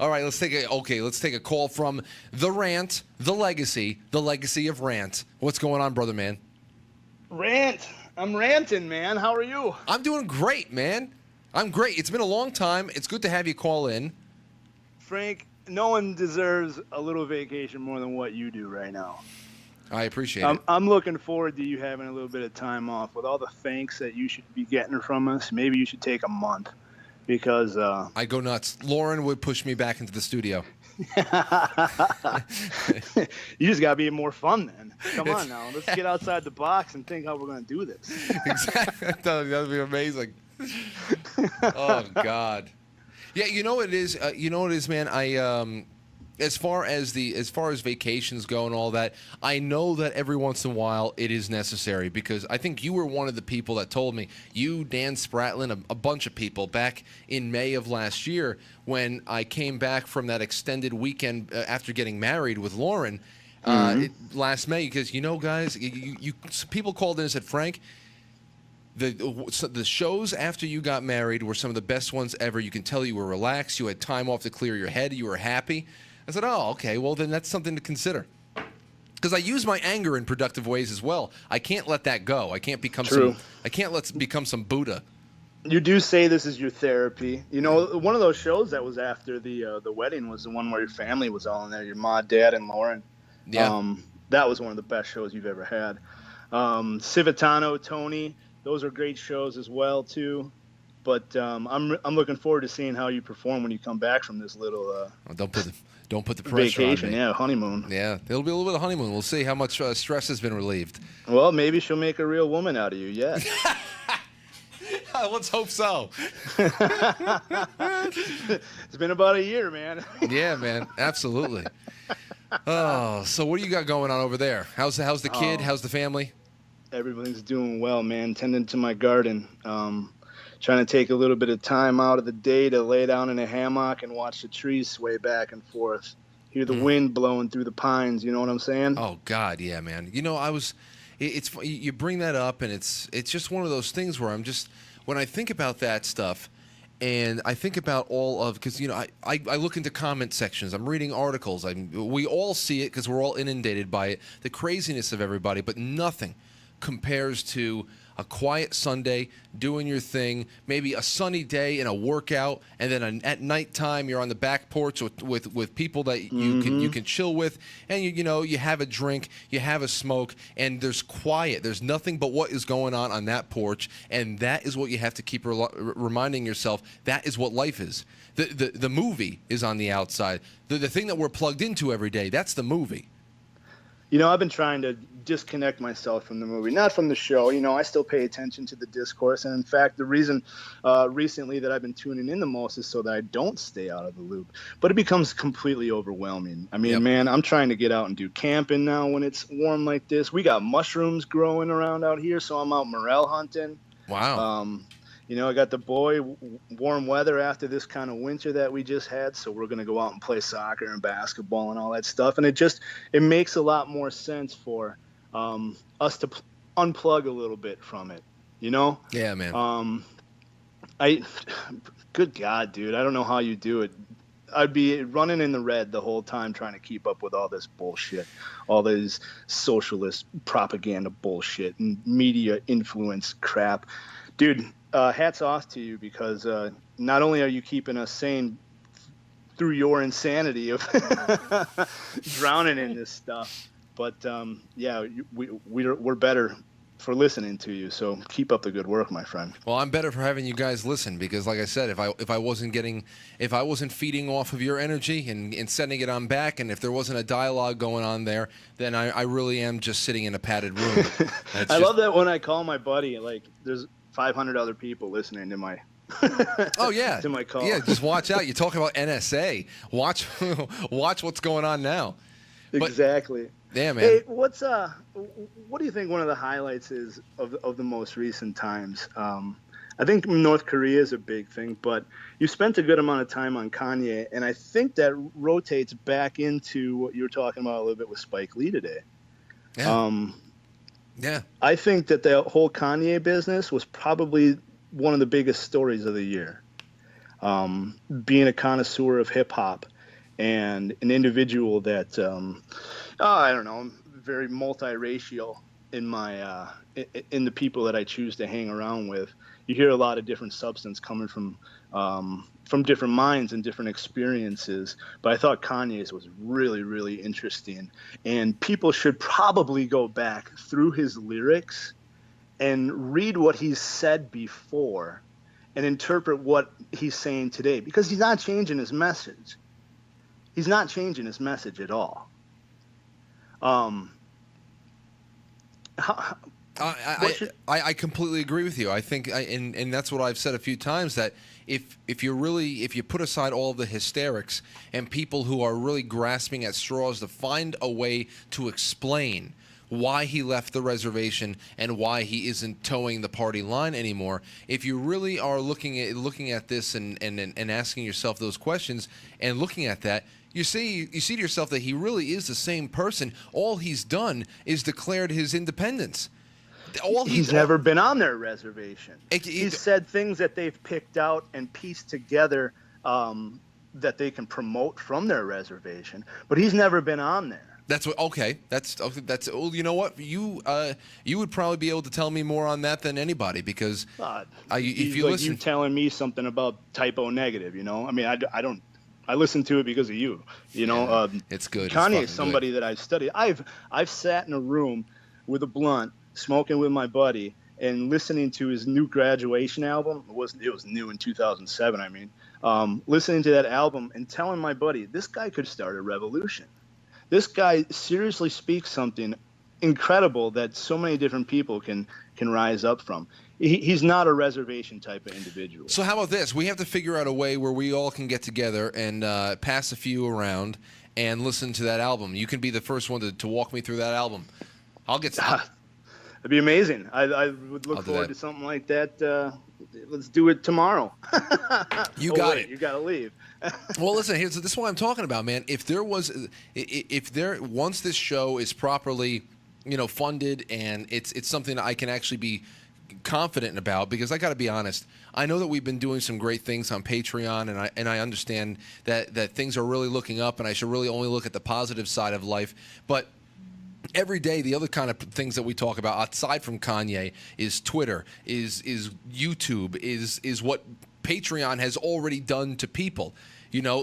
All right, let's take a call from the Rant, the legacy of Rant. What's going on, brother man? Rant. I'm ranting, man. How are you? I'm doing great, man. I'm great. It's been a long time. It's good to have you call in. Frank, no one deserves a little vacation more than what you do right now. I appreciate it. I'm looking forward to you having a little bit of time off. With all the thanks that you should be getting from us, maybe you should take a month because I go nuts. Lauren would push me back into the studio. you just got to be more fun then. Come on now. Let's get outside the box and think how we're going to do this. Exactly. That would be amazing. Oh, God. Yeah, you know what it is? Man? As far as vacations go and all that, I know that every once in a while it is necessary because I think you were one of the people that told me, you, Dan Spratlin, a bunch of people back in May of last year when I came back from that extended weekend after getting married with Lauren last May. Because guys, people called in and said, Frank, the shows after you got married were some of the best ones ever. You can tell you were relaxed, you had time off to clear your head, you were happy. I said, oh, okay, well, then that's something to consider. Because I use my anger in productive ways as well. I can't let that go. I can't become become some Buddha. You do say this is your therapy. One of those shows that was after the wedding was the one where your family was all in there, your mom, dad, and Lauren. Yeah. That was one of the best shows you've ever had. Civitano, Tony, those are great shows as well, too. But I'm looking forward to seeing how you perform when you come back from this little don't put the pressure vacation, on me. Yeah, honeymoon. Yeah, it'll be a little bit of honeymoon. We'll see how much stress has been relieved. Well, maybe she'll make a real woman out of you, yeah. Let's hope so. It's been about a year, man. Yeah, man, absolutely. Oh, so what do you got going on over there? How's the kid? How's the family? Everything's doing well, man. Tending to my garden. Trying to take a little bit of time out of the day to lay down in a hammock and watch the trees sway back and forth. Hear the wind blowing through the pines. You know what I'm saying? Oh God, yeah, man. It's you bring that up, and it's just one of those things where when I think about that stuff, and I think about because I look into comment sections. I'm reading articles. We all see it because we're all inundated by it. The craziness of everybody, but nothing compares to a quiet Sunday, doing your thing, maybe a sunny day and a workout, and then at nighttime you're on the back porch with people that you can chill with, and you have a drink, you have a smoke, and there's quiet. There's nothing but what is going on that porch, and that is what you have to keep reminding yourself. That is what life is. The movie is on the outside. The thing that we're plugged into every day, that's the movie. I've been trying to disconnect myself from the movie, not from the show. I still pay attention to the discourse. And in fact, the reason recently that I've been tuning in the most is so that I don't stay out of the loop. But it becomes completely overwhelming. I mean, man, I'm trying to get out and do camping now when it's warm like this. We got mushrooms growing around out here, so I'm out morel hunting. Wow. I got the boy, warm weather after this kind of winter that we just had, so we're going to go out and play soccer and basketball and all that stuff. And it makes a lot more sense for us to unplug a little bit from it, Yeah, man. Good God, dude, I don't know how you do it. I'd be running in the red the whole time trying to keep up with all this bullshit, all this socialist propaganda bullshit and media influence crap. Dude, hats off to you because not only are you keeping us sane through your insanity of drowning in this stuff, but we're better for listening to you. So keep up the good work, my friend. Well, I'm better for having you guys listen because, like I said, if I wasn't feeding off of your energy and sending it on back, and if there wasn't a dialogue going on there, then I really am just sitting in a padded room. Love that when I call my buddy, like there's 500 other people listening to my oh yeah to my call. Yeah, just watch out. You're talking about NSA. Watch what's going on now. Exactly. Yeah, man. Hey, what do you think one of the highlights is of the most recent times? I think North Korea is a big thing, but you spent a good amount of time on Kanye, and I think that rotates back into what you were talking about a little bit with Spike Lee today. Yeah. Yeah. I think that the whole Kanye business was probably one of the biggest stories of the year. being a connoisseur of hip hop and an individual that I don't know, I'm very multiracial in my in the people that I choose to hang around with. You hear a lot of different substance coming from different minds and different experiences. But I thought Kanye's was really, really interesting, and people should probably go back through his lyrics and read what he's said before and interpret what he's saying today, because he's not changing his message. He's not changing his message at all. I completely agree with you. I think, and that's what I've said a few times, that if you put aside all the hysterics and people who are really grasping at straws to find a way to explain why he left the reservation and why he isn't towing the party line anymore, if you really are looking at this and asking yourself those questions and looking at that, you see to yourself that he really is the same person. All he's done is declared his independence. He's never been on their reservation. He's said things that they've picked out and pieced together that they can promote from their reservation, but he's never been on there. That's what. Okay, that's. Well, you know what? You would probably be able to tell me more on that than anybody, because if you listen, you telling me something about Typo Negative, you know. I mean, I don't. I listen to it because of you. You know, it's good. Kanye is somebody that I've studied. I've sat in a room with a blunt, smoking with my buddy, and listening to his new Graduation album. It was new in 2007. I mean, listening to that album and telling my buddy, this guy could start a revolution. This guy seriously speaks something incredible that so many different people can rise up from. He's not a reservation type of individual. So how about this? We have to figure out a way where we all can get together and pass a few around and listen to that album. You can be the first one to walk me through that album. I'll get started. It'd be amazing. I would look forward to something like that. Let's do it tomorrow. You got it. You got to leave. Well, listen, this is what I'm talking about, man. If once this show is properly, funded, and it's something I can actually be confident about, because I got to be honest, I know that we've been doing some great things on Patreon, and I understand that things are really looking up, and I should really only look at the positive side of life, but every day, the other kind of things that we talk about outside from Kanye is Twitter, is YouTube, is what Patreon has already done to people.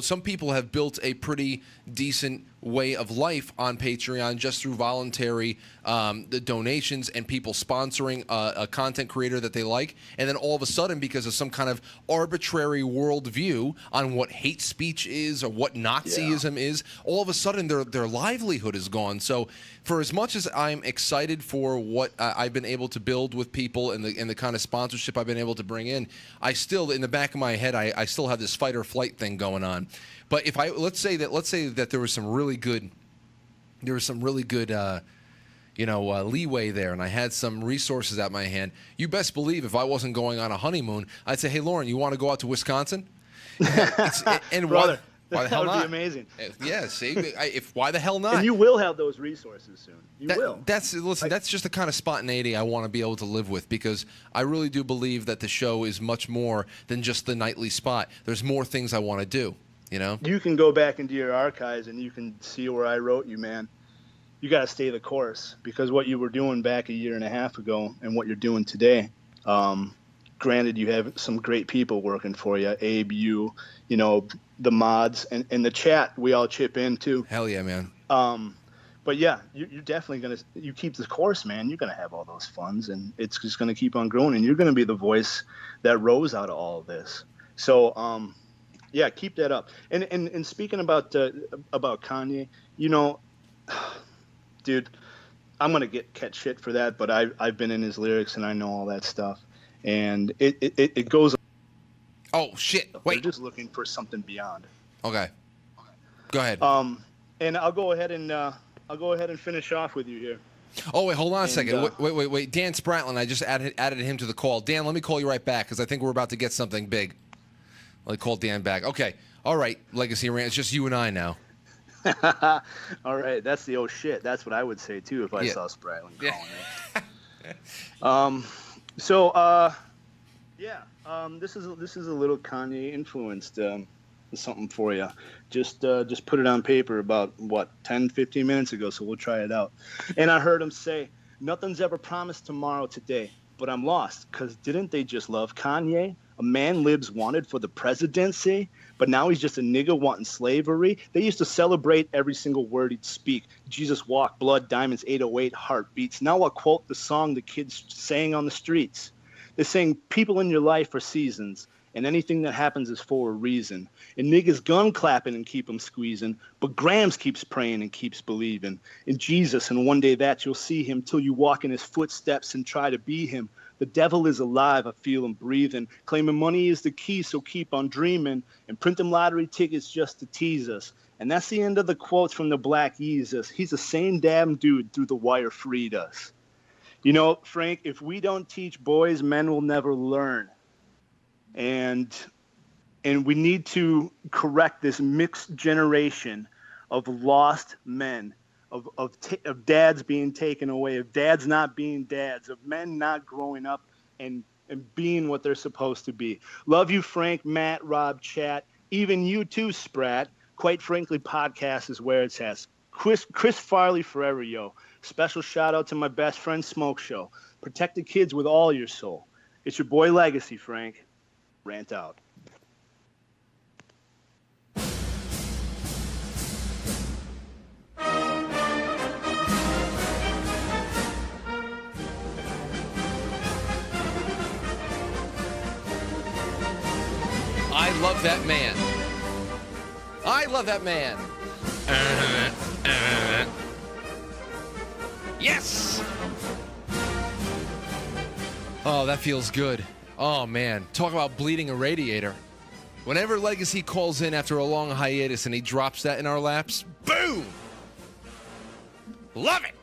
Some people have built a pretty decent way of life on Patreon just through voluntary the donations and people sponsoring a content creator that they like. And then all of a sudden, because of some kind of arbitrary worldview on what hate speech is or what Nazism is, all of a sudden their livelihood is gone. So for as much as I'm excited for what I've been able to build with people and the kind of sponsorship I've been able to bring in, I still, in the back of my head, I still have this fight or flight thing going on. But if let's say that there was some really good leeway there, and I had some resources at my hand, you best believe if I wasn't going on a honeymoon, I'd say, hey, Lauren, you want to go out to Wisconsin? And brother, why the hell that would not? be amazing. Yeah, see, why the hell not? And you will have those resources soon. You will. That's just the kind of spontaneity I want to be able to live with, because I really do believe that the show is much more than just the nightly spot. There's more things I want to do. You can go back into your archives and you can see where I wrote you, man. You got to stay the course, because what you were doing back a year and a half ago and what you're doing today, granted, you have some great people working for you. Abe, the mods, and the chat, we all chip in too. Hell yeah, man. But yeah, you're definitely going to, you keep the course, man. You're going to have all those funds, and it's just going to keep on growing, and you're going to be the voice that rose out of all of this. So, yeah, keep that up. And speaking about Kanye, dude, I'm gonna catch shit for that, but I've been in his lyrics and I know all that stuff, and it goes. Oh shit! Wait, they're just looking for something beyond. Okay, go ahead. And I'll go ahead and finish off with you here. Oh wait, hold on a second. Wait. Dan Spratlin, I just added him to the call. Dan, let me call you right back, because I think we're about to get something big. Let me call Dan back. Okay. All right, Legacy Rant. It's just you and I now. All right. That's the oh shit. That's what I would say too if I saw Spratlin calling it. This is a little Kanye influenced. Something for you. Just put it on paper about 10, 15 minutes ago. So we'll try it out. And I heard him say, "Nothing's ever promised tomorrow today, but I'm lost. Cause didn't they just love Kanye? A man lives wanted for the presidency, but now he's just a nigga wanting slavery. They used to celebrate every single word he'd speak. Jesus walked, blood, diamonds, 808 heartbeats. Now I'll quote the song the kids sang on the streets. They're saying people in your life are seasons, and anything that happens is for a reason. And niggas gun clapping and keep 'em squeezing, but Grams keeps praying and keeps believing in Jesus, and one day that you'll see him till you walk in his footsteps and try to be him. The devil is alive, I feel him breathing, claiming money is the key, so keep on dreaming, and print them lottery tickets just to tease us. And that's the end of the quotes from the Black Jesus. He's the same damn dude through the wire freed us. You know, Frank, if we don't teach boys, men will never learn. And we need to correct this mixed generation of lost men, of dads being taken away, of dads not being dads, of men not growing up and being what they're supposed to be. Love you, Frank, Matt, Rob, Chat, even you too, Sprat. Quite frankly, podcast is where it's at. Chris Farley forever, yo. Special shout out to my best friend, Smoke Show. Protect the kids with all your soul. It's your boy Legacy, Frank. Rant out. I love that man. I love that man. Yes! Oh, that feels good. Oh, man. Talk about bleeding a radiator. Whenever Legacy calls in after a long hiatus and he drops that in our laps, boom! Love it!